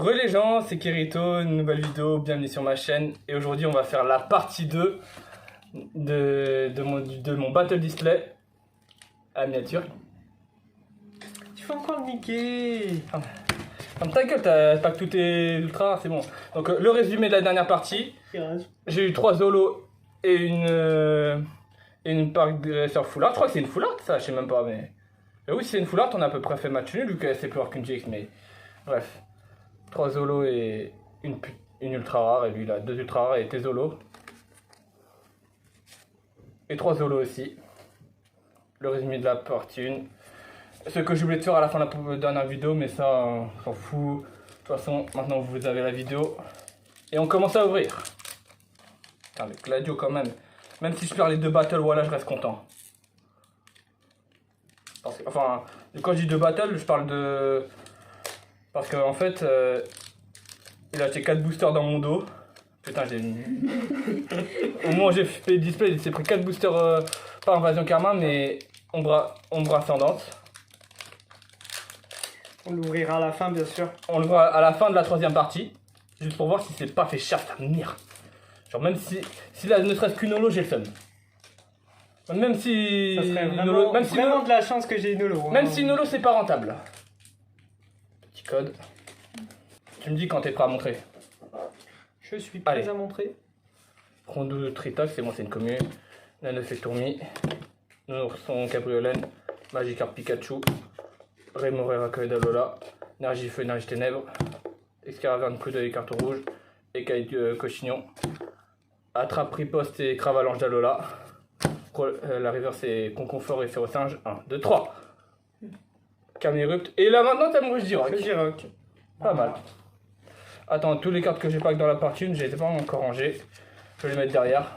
Les gens, c'est Kirito, une nouvelle vidéo, bienvenue sur ma chaîne. Et aujourd'hui, on va faire la partie 2 de mon Battle Display à la miniature. Tu fais encore le Mickey. Comme ta gueule, t'as pas que tout est ultra rare, c'est bon. Donc le résumé de la dernière partie. J'ai eu 3 Zolos et une Park Dresser full art. Je crois que c'est une full art ça, je sais même pas mais... oui c'est une full art, on a à peu près fait match nul vu que c'est plus rare qu'une GX mais... Bref. 3 Zolos et une ultra rare et lui il a 2 ultra rares et tes Zolos. Et 3 Zolos aussi. Le résumé de la partie 1. Ce que j'ai oublié de faire à la fin de la dernière vidéo mais ça on s'en fout. De toute façon maintenant vous avez la vidéo. Et on commence à ouvrir. Putain mais Gladio quand même. Même si je perds les 2 battles, voilà je reste content. Enfin, quand je dis 2 battles, je parle de... Parce qu'en fait, il a acheté 4 boosters dans mon dos. Putain, j'ai... Au moins j'ai fait display, il s'est pris 4 boosters, pas invasion karma, mais ombre ascendante. On l'ouvrira à la fin, bien sûr. On le voit à la fin de la 3ème partie. Juste pour voir si c'est pas fait cher, sa merde. Genre même si là ne serait-ce qu'une holo, j'ai le seum. Même si... Ça serait vraiment, Nolo, même si vraiment Nolo, de la chance que j'ai une holo. même si Nolo c'est pas rentable. Petit code. Tu me dis quand t'es prêt à montrer. Je suis prêt Allez. à montrer. Rondo Tritox, c'est bon, c'est une commune. Nanofectourmi. Nourson Cabriolen. Magikarp Pikachu. Remorera Coedalola. Énergie Feu, Énergie Ténèbres. Escaraverne Coup d'œil Carton Rouge. Écaille Cochignon. Attrape Riposte et Cravalanche d'Alola. La river c'est Conconfort et Férocinge. 1, 2, 3. Camerupt. Et là maintenant t'as mon Rouge Giroc. Le Giroc. Pas mal. Attends, tous les cartes que j'ai pas que dans la partie 1, je les ai pas encore rangées. Je vais les mettre derrière.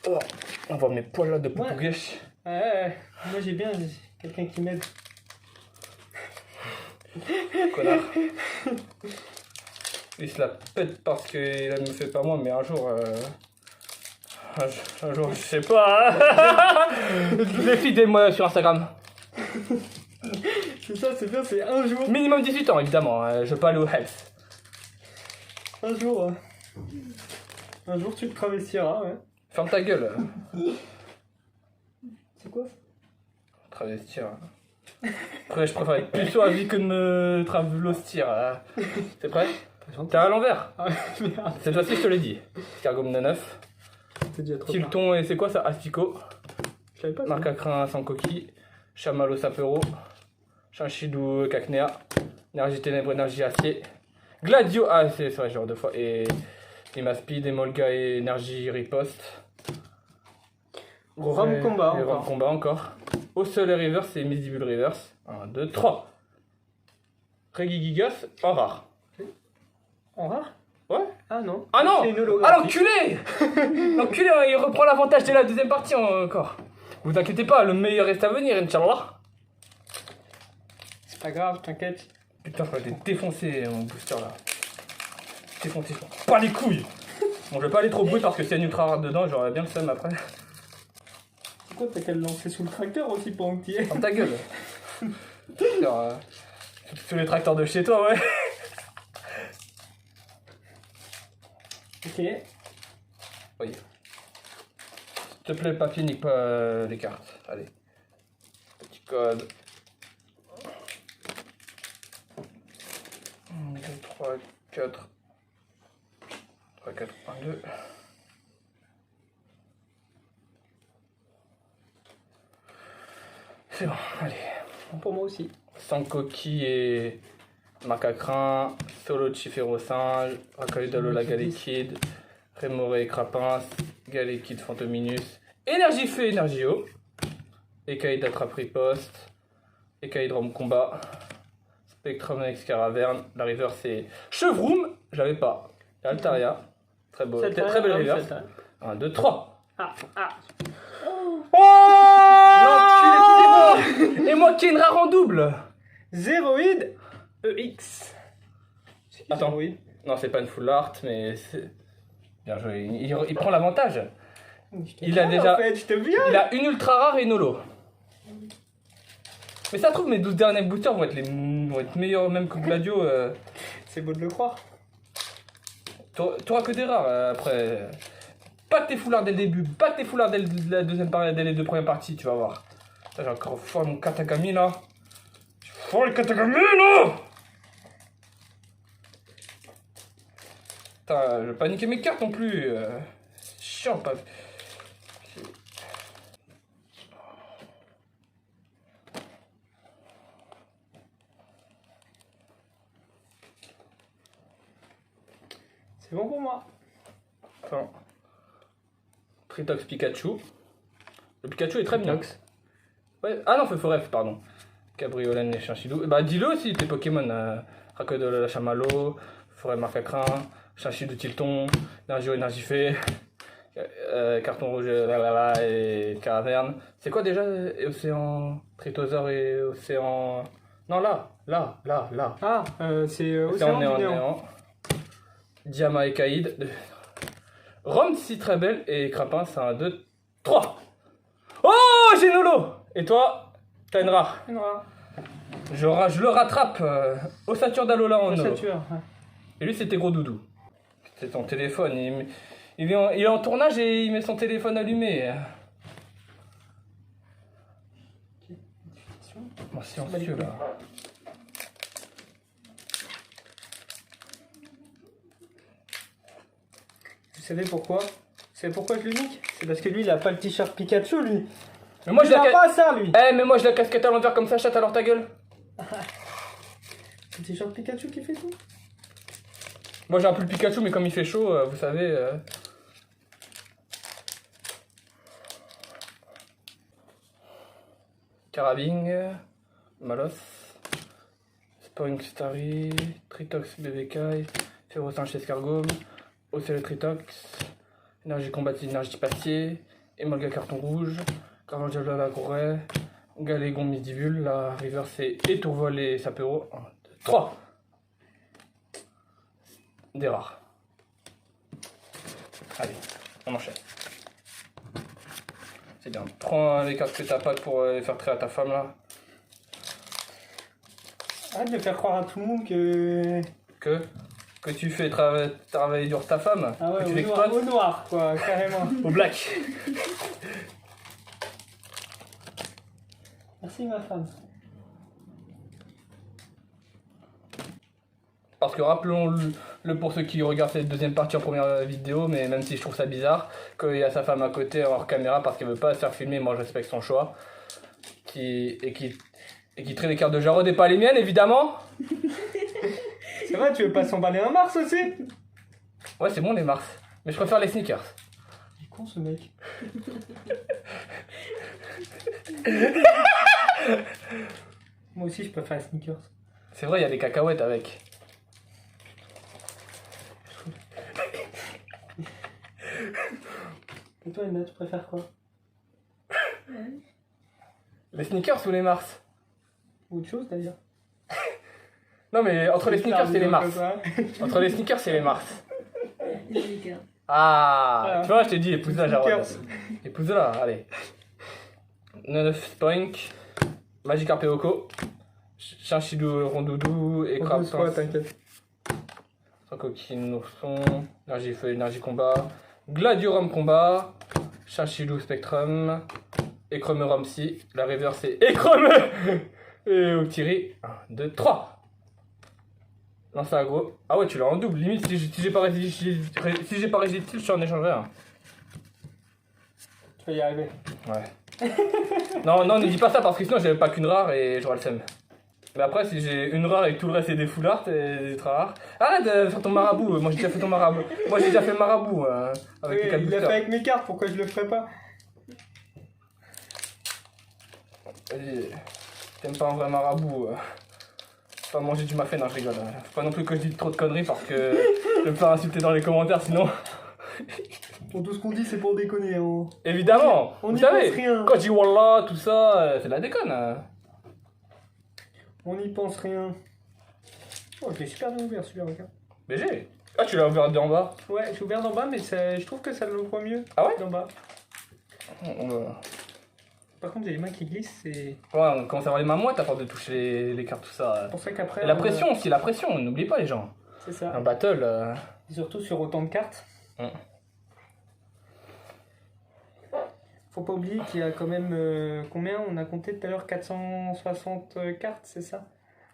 Oh, on voit mes poils là de Poupouguèche. Ouais, moi j'ai bien quelqu'un qui m'aide. Connard. Il se la pète parce qu'il ne me fait pas moi, mais un jour... Un jour, je sais pas. Les filles, aidez-moi sur Instagram. C'est ça, c'est bien, c'est un jour. Minimum 18 ans, évidemment. Je peux aller au health. Un jour. Un jour tu te travestiras, ouais. Ferme ta gueule. C'est quoi ça? Travestir. Après, je préfère être puceau à vie que de me travestir. C'est prêt? T'es à l'envers. Ah ouais, merde. Cette fois-ci, je te l'ai dit. Cargom 9. C'est déjà trop tard. Tilton, et c'est quoi ça? Astico. Je savais pas. Marc à crin sans coquille. Chamallow Sapero. Chinchidou Cacnea. Énergie ténèbres, énergie acier. Gladio. Ah, c'est vrai, genre 2 fois. Et Speed, Emolga et énergie riposte. Rom combat et Rom encore. combat encore. Au sol et reverse, c'est Misdibule reverse. 1, 2, 3. Regigigas en rare. En rare? Ouais. Ah non. Ah non! C'est une holo. Ah l'enculé! L'enculé, il reprend l'avantage dès la 2ème partie encore. Vous inquiétez pas, le meilleur reste à venir, Inch'Allah. C'est pas grave, t'inquiète. Putain, je vais défoncer mon booster là. Défoncer, je m'en pas les couilles! Bon, je vais pas aller trop brut parce que s'il y a une ultra rare dedans, j'aurais bien le seum après. C'est quoi, t'as qu'à le lancer sous le tracteur aussi pendant que t'y es? Ferme ta gueule! Alors, tous les tracteurs de chez toi, ouais! Ok. Oui. S'il te plaît, papier, nique pas les cartes. Allez. Petit code. 1, 2, 3, 4. 3, 4, 1, 2. C'est bon, allez. Pour moi aussi. Sans coquille et Marc à crin, Solo Chiférosinge, Racaille d'Alola Galekid, Rémoré Crapins, Galekid Fantominus, Énergie Feu, Énergie Eau, Écaille d'Attrape Riposte, Écaille de Rome Combat, Spectrum avec Scaraverne, la river c'est Chevroom, j'avais pas, Altaria, très beau, très belle river, 1, 2, 3. Ah, ah. Oh et moi qui ai une rare en double. Zéroïde EX. Attends, oui. Non, c'est pas une full art, mais c'est... Bien joué, il prend l'avantage. Il a déjà... En fait, je te viens. Il a une ultra rare et une holo. Mais ça trouve, mes 12 derniers boosters vont être meilleurs même que Gladio. C'est beau de le croire. T'auras que des rares après. Pas que tes foulards dès le début, pas que tes foulards dès la deuxième partie, dès les 2 premières parties, tu vas voir. Là, j'ai encore fort mon Katakami là. J'ai fort le Katakami là. Putain, je vais paniquer mes cartes non plus. C'est chiant, pas. C'est bon pour moi. Attends. Tritox Pikachu. Le Pikachu est très bien. Ouais. Ah non, Feu-Forêt, pardon. Cabriolen et Chinchillou. Bah dis-le aussi, tes Pokémon. Racodol, Chamallow, Forêt Marcacrin, Chinchillou Tilton, Énergie Énergifée, Carton Rouge et Caraverne. C'est quoi déjà Océan Tritosaur et Océan... Non, là. Ah, c'est Océan Océan du Néant. Néant. Diama et Caïd. Rome, si très belle. Et Crapin, c'est 1, 2, 3. Oh, j'ai Nolo. Et toi, t'as une rare. Une rare. Je le rattrape. Ossature d'Alola en Nolo. Ossature, ouais. Et lui, c'était Gros Doudou. C'est son téléphone. Il est en tournage et il met son téléphone allumé. Oh, silencieux là. Vous savez pourquoi? C'est pourquoi je le nique? C'est parce que lui, il a pas le t-shirt Pikachu, lui. Mais moi, il a pas ça, lui. Mais moi, je la casquette à l'envers comme ça, chatte, alors ta gueule. C'est le t-shirt Pikachu qui fait tout. Moi, j'ai un peu le Pikachu, mais comme il fait chaud, vous savez... Carabing, Malos, Spoink Starry, Tritox BBK, Ferrosinge Escargot, Océlo Tritox, Énergie Combative, Énergie Pacier, Emolga Carton Rouge, Carangiala la Gouret, Galégon Midibule, la River c'est Étourvol et Sapero. 1, 2, 3. Des rares. Allez, on enchaîne. C'est bien. Prends les cartes que t'as pas pour les faire traiter à ta femme là. Arrête de faire croire à tout le monde que... Que tu fais travailler dur ta femme. Ah ouais, que tu au l'exploites. noir, au noir, quoi, carrément. Au black. Merci, ma femme. Parce que rappelons-le pour ceux qui regardent cette deuxième partie en première vidéo, mais même si je trouve ça bizarre, qu'il y a sa femme à côté hors caméra parce qu'elle veut pas se faire filmer, moi je respecte son choix. Qui traite les cartes de Jarod et pas les miennes, évidemment. C'est vrai, tu veux pas s'emballer un Mars aussi? Ouais, c'est bon les Mars. Mais je préfère les sneakers. Il est con ce mec. Moi aussi, je préfère les sneakers. C'est vrai, il y a des cacahuètes avec. Et toi, Emma, tu préfères quoi? Les sneakers ou les Mars? Ou autre chose d'ailleurs. Non mais entre les sneakers et les Mars. Entre les sneakers et les Mars. Ah, Voilà. tu vois, je t'ai dit, épouse-la, Jarod. Sneakers. Épouse-la, allez. 9 Spoink, Magikarp et Oko, Chinchillou, Rondoudou et On pose quoi, Crapin. t'inquiète. Sans coquine, ourson, énergie feu, énergie combat, Gladiorum combat, Chinchillou Spectrum, Écremeum si, la river c'est Écremeux et Octiri, 1, 2, 3. Lance à gros. Ah ouais, tu l'as en double, limite si j'ai pas résisté, je t'en échangerai un. Tu vas y arriver. Ouais. non, ne dis pas ça parce que sinon j'avais pas qu'une rare et j'aurai le seum. Mais après, si j'ai une rare et que tout le reste est des foulards, c'est très rare. Arrête de faire ton marabout, moi j'ai déjà fait ton marabout. Moi j'ai déjà fait le marabout avec les 4 il l'a fait boosters. avec mes cartes, pourquoi je le ferais pas? Vas-y, t'aimes pas un vrai marabout. Pas manger du mafé, non je rigole. Faut pas non plus que je dise trop de conneries parce que je vais me faire insulter dans les commentaires sinon. Bon, tout ce qu'on dit, c'est pour déconner. Évidemment, On vous n'y savez, pense rien. quand je dis Wallah, tout ça, c'est de la déconne. On n'y pense rien. Oh, je l'ai super bien ouvert celui-là, regarde. BG. Ah, tu l'as ouvert d'en bas. Ouais, j'ai ouvert d'en bas, mais je trouve que ça l'ouvre mieux. Ah ouais D'en bas. On va... Par contre, j'ai les mains qui glissent, c'est Ouais, on commence à avoir les mains moites à force de toucher les cartes, tout ça. pour ça qu'après. Et la pression aussi, la pression, n'oublie pas les gens. C'est ça. Un battle. Et surtout sur autant de cartes. Faut pas oublier qu'il y a quand même. Combien on a compté tout à l'heure? 460 cartes, c'est ça?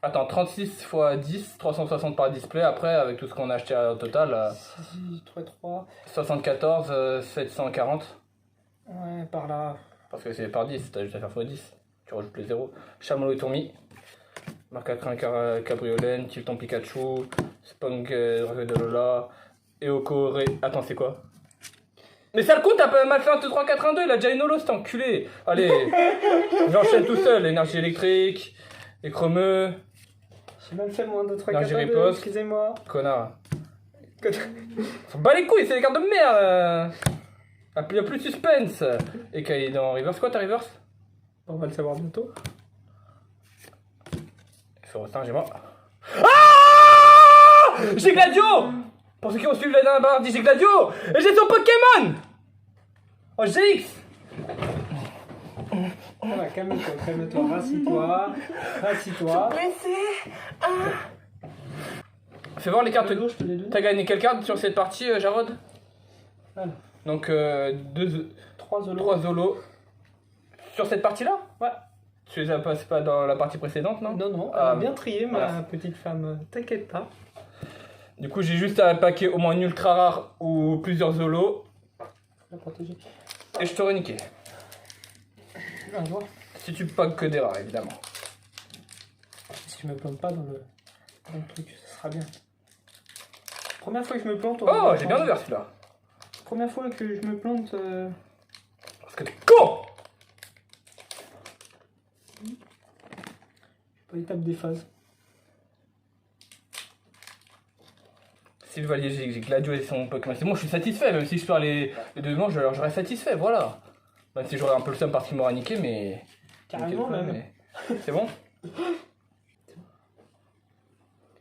Attends, 36 x 10, 360 par display. Après, avec tout ce qu'on a acheté au total, 6, 3. 74, 740. Ouais, par là. Parce que c'est par 10, t'as juste à faire x 10. Tu rajoutes les zéros. Chamallow et Tourmi. Marc à crin Cabriolen, Tilton Pikachu, Spunk Drague de Lola, Eoko Ré. Attends, c'est quoi? Mais ça le coup, t'as pas mal fait un 2, 3, 4, 1, 2, il a déjà une holo, cet enculé. Allez, j'enchaîne tout seul. Énergie électrique, écremeux, J'ai même fait moins de 3, Non, 4, j'irai 2, pas. excusez-moi. connard. S'en bat les couilles, c'est des cartes de merde. Il y a plus de suspense. Et qu'il est dans reverse, quoi, t'as reverse? On va le savoir bientôt. Sur j'ai moi. Ah, j'ai Gladio. Pour ceux qui ont suivi la dernière barre, j'ai Gladio. Et j'ai son Pokémon. Oh, GX. Voilà, calme-toi, rassis-toi. Fais voir les cartes. Je te l'ai donné. T'as gagné quelle carte sur cette partie, Jarod? Voilà. Donc, 3 Zolo. 3 Zolo. Sur cette partie-là? Ouais. Tu les as pas, c'est pas dans la partie précédente, non? Non, elle Ah, a bien trié, ma voilà. petite femme. T'inquiète pas. Du coup, j'ai juste à paquer au moins une ultra rare ou plusieurs Zolo. La protéger. Et je t'aurais niqué. Un jour. Si tu packs que des rares, évidemment. Si je me plante pas dans le truc, ça sera bien. Première fois que je me plante. on Oh, va j'ai bien changer. ouvert celui-là. Première fois que je me plante. Parce que t'es con! Pas l'étape des phases. Sylvalier, j'ai Gladio et son Pokémon. C'est bon, je suis satisfait. Même si je perds les deux manches, alors je reste satisfait, voilà. Même si j'aurais un peu le seum parce qu'il m'aura niqué, mais. Carrément, niqué le même. mais- C'est bon?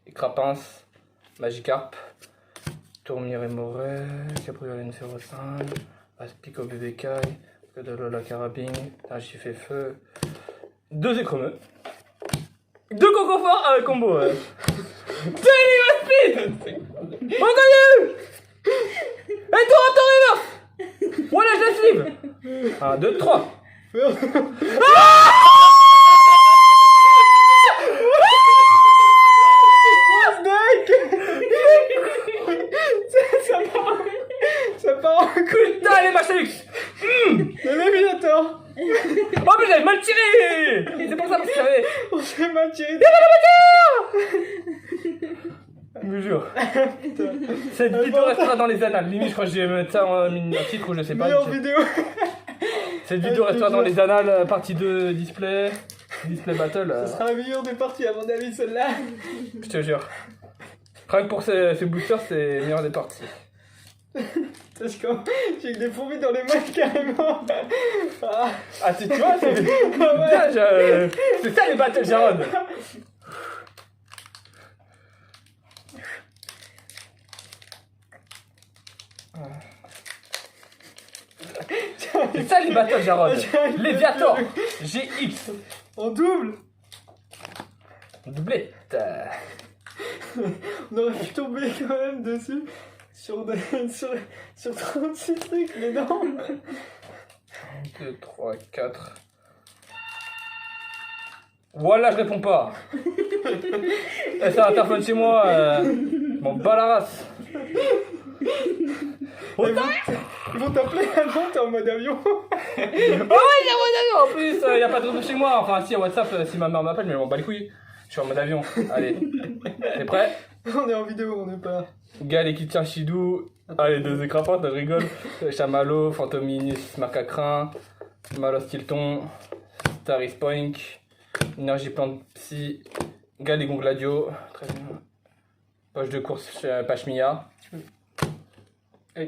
Et Crapins, Magikarp, Tourmier et Moret, Cabriolen 05, Aspico BBK, Lola Carabine, Argifé Feu, 2 écremeux, 2 Cocofort avec combo. Speed! Reconnu! Et toi, en reverse! Voilà, je la slip! 1, 2, 3. Ça part en couille. Putain, les Machalux! Le Navigator. Oh, mais j'avais mal tiré! C'est pour ça parce que j'avais. On s'est mal tiré. Je vous jure. Cette vidéo restera dans les annales. Limite, je crois que j'ai mis ça en titre ou je sais pas. Meilleure vidéo. Cette vidéo restera dans les annales, partie 2 display battle. Ce sera la meilleure des parties, à mon avis, celle-là. Je te jure. Rien que pour ces boosters, c'est meilleur des parties. Parce que j'ai des fourmis dans les mains carrément. Ah, Tu vois, c'est bien, c'est ça les battles, Jarod. C'est ça les battles, Jarod. Léviator, GX, en double. doublette. On aurait pu tomber quand même dessus. Sur 36 trucs, mais non. 1, 2, 3, 4. Voilà, je réponds pas. Eh, ça interphone chez moi. Mon bas la race. Ils vont t'appeler avant, t'es en mode avion. Oh ouais, il y a mode avion en plus. Il y a pas de réseau chez moi. Enfin, si, à WhatsApp, si ma mère m'appelle, mais je m'en bats les couilles. Je suis en mode avion. Allez. T'es prêt? On est en vidéo, on n'est pas. Gal et qui tient Chidou. Allez, 2 écrapantes, je rigole. Chamallow, Fantominus, Marcacrin, Malos Tilton, Staris Poink, Énergie Plante Psy, Gal et Gongladio. Très bien. Poche de course chez Pachmia.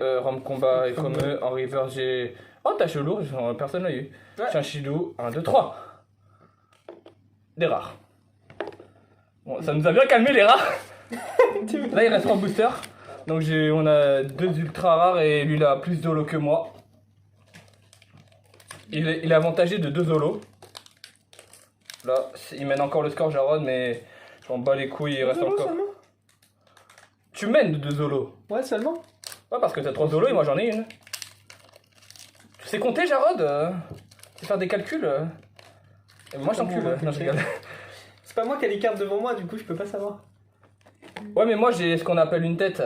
Rom Combat et Comeux. En river, j'ai. Oh, t'as chelou, personne l'a eu. Ouais. J'ai un Chidou. 1, 2, 3. Des rares. Bon, ça nous a bien calmé les rares. Là, il reste 3 boosters. Donc, on a 2 ultra rares et lui, il a plus d'holo que moi. il est avantagé de 2 zolos. Là, il mène encore le score, Jarod, mais je m'en bats les couilles, il reste encore. Seulement tu mènes de 2 zolos. Ouais, seulement. Ouais, parce que t'as 3 zolos et moi j'en ai une. Tu sais compter, Jarod? Tu sais faire des calculs? Et moi je t'encule. Non, je rigole. C'est pas moi qui ai les cartes devant moi, du coup je peux pas savoir. Ouais, mais moi j'ai ce qu'on appelle une tête.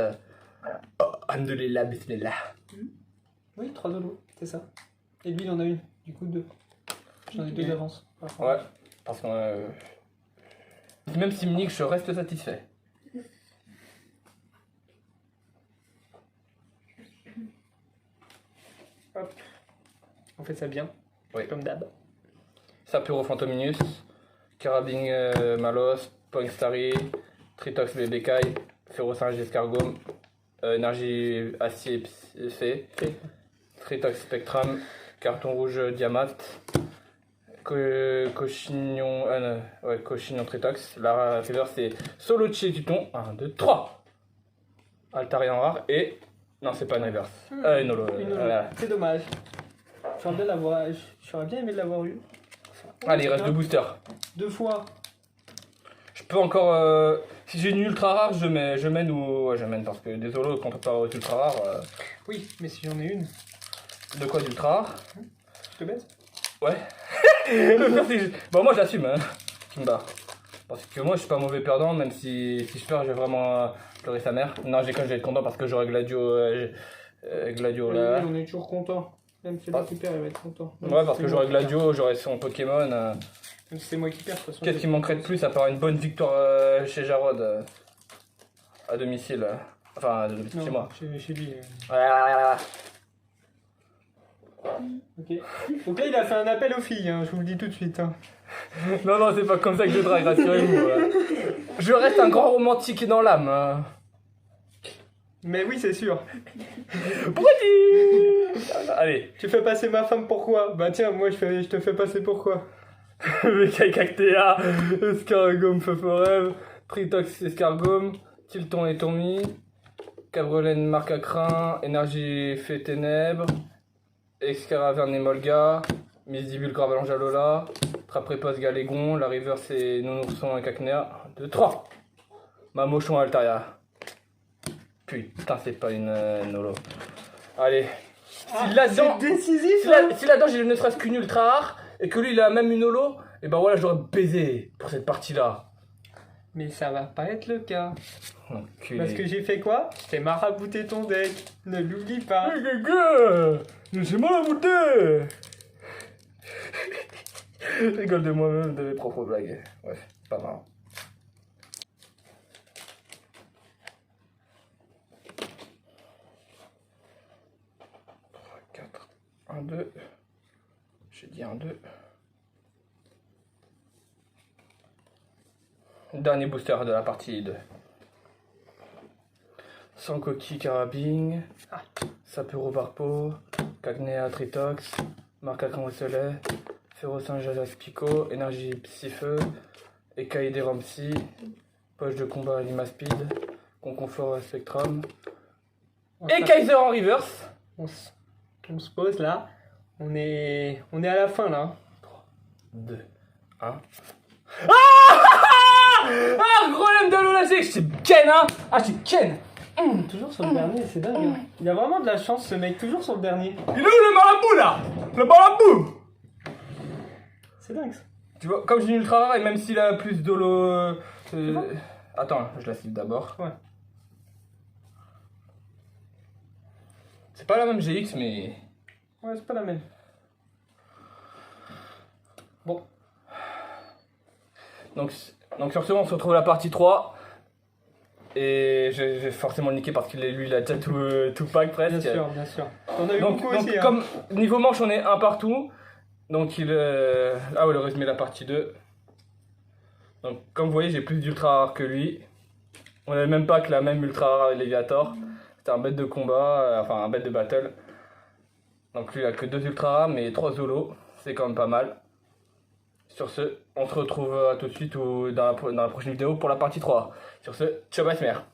Oh, Alhamdoulilah, bismillah. Oui, 3 zolos, c'est ça. Et lui il en a une, du coup 2. J'en ai 2 d'avance. Ouais, parce que même si Monique, je reste satisfait. Hop. On fait ça bien, oui. Comme d'hab. Sapuro Fantominus, Carabine Malos, Poinstarry, Tritox Bebekai, Ferrosinge Escargome, Énergie Acier C, Tritox Spectrum, Carton Rouge Diamat, Cochignon Tritox. La river c'est Solo Tuton, 1, 2, 3. Altarian rare et. Non, c'est pas une reverse. Une holo. C'est dommage. J'aurais bien aimé l'avoir eu. Allez, il reste 2 boosters. 2 fois. Je peux encore. Si j'ai une ultra rare, je mène ou. Ouais, je mène parce que des holos contre pas ultra rare. Oui, mais si j'en ai une. De quoi d'ultra rare? Je te baise? Ouais. Le pire, c'est. Bon, moi j'assume, hein. Qui me barre. Parce que moi je suis pas mauvais perdant, même si je perds, j'ai vraiment pleuré sa mère. Non, j'ai quand je vais être content parce que j'aurai Gladio. Gladio là. Oui, on est toujours content. Même si c'est pas qui perd, il va être content. Ouais, parce que j'aurai Gladio, j'aurai son Pokémon. Même si c'est moi qui perds, de toute façon. Qu'est-ce qui manquerait de plus à part une bonne victoire chez Jarod à domicile? Enfin, à domicile chez moi. Chez lui. Voilà. Ok. Donc là, il a fait un appel aux filles, hein, je vous le dis tout de suite. Hein. Non, c'est pas comme ça que je drague, rassurez-vous. Je reste un grand romantique dans l'âme. Mais oui, c'est sûr. Pourquoi tu... Allez. Tu fais passer ma femme pourquoi? Bah tiens, moi je te fais passer pourquoi? Bekai Cactea, Escargome Feuforel, Tritox Escargome, Tilton et Tourmi, Cabrelaine Marc à Crin, Énergie Fait Ténèbres, Excaraverne et Molga, Misdibule Gravalange Alola, Traprépost Galégon, la river c'est Nounourson et Cacnea. 2, 3. Mamochon Altaria. Putain, c'est pas une holo. Allez. Si là-dedans, décisif, si là-dedans j'ai ne serait-ce qu'une ultra rare et que lui il a même une holo, et ben voilà, j'aurais baisé pour cette partie-là. Mais ça va pas être le cas. Enculé. Parce que j'ai fait quoi? Je t'ai marabouté ton deck. Ne l'oublie pas. J'ai marabouté. Je rigole de moi-même, de mes propres blagues. Ouais, pas marrant. Un, 2. J'ai dit 1, 2. Dernier booster de la partie 2. Sans coquille carabine, Sapuro Barpo, Cacnea Tritox, Marcacran au soleil, Ferrosinge Aspico, Énergie Psyfeu, Écaille des Ramsey, Poche de combat Limaspide, Conconfort Spectrum, et Kaiser en reverse. On se pose là. On est à la fin là. 3, 2, 1. Ah, gros lemme de l'Ola, je suis Ken, hein. Ah, je suis Ken. Toujours sur le dernier, c'est dingue. Hein. Il a vraiment de la chance ce mec, toujours sur le dernier. Il est où le marabout là? Le marabout. C'est dingue ça. Tu vois, comme j'ai une ultra rare et même s'il a plus d'holo... Attends, je la cible d'abord. Ouais. C'est pas la même GX mais... Ouais, c'est pas la même. Bon. Donc sur ce, on se retrouve à la partie 3. Et je vais forcément le niquer parce qu'il lui il a déjà tout pack presque. Bien sûr, bien sûr. On a eu donc, beaucoup aussi. Comme niveau manche, on est un partout. Donc il... Ah ouais, le résumé de la partie 2. Donc comme vous voyez, j'ai plus d'ultra rares que lui. On avait même pas que la même ultra rare Léviator. C'était un bête de combat, enfin un bête de battle. Donc lui il a que 2 ultra rares mais 3 zolos. C'est quand même pas mal. Sur ce, on se retrouve tout de suite ou dans la prochaine vidéo pour la partie 3. Sur ce, ciao, bye, mère.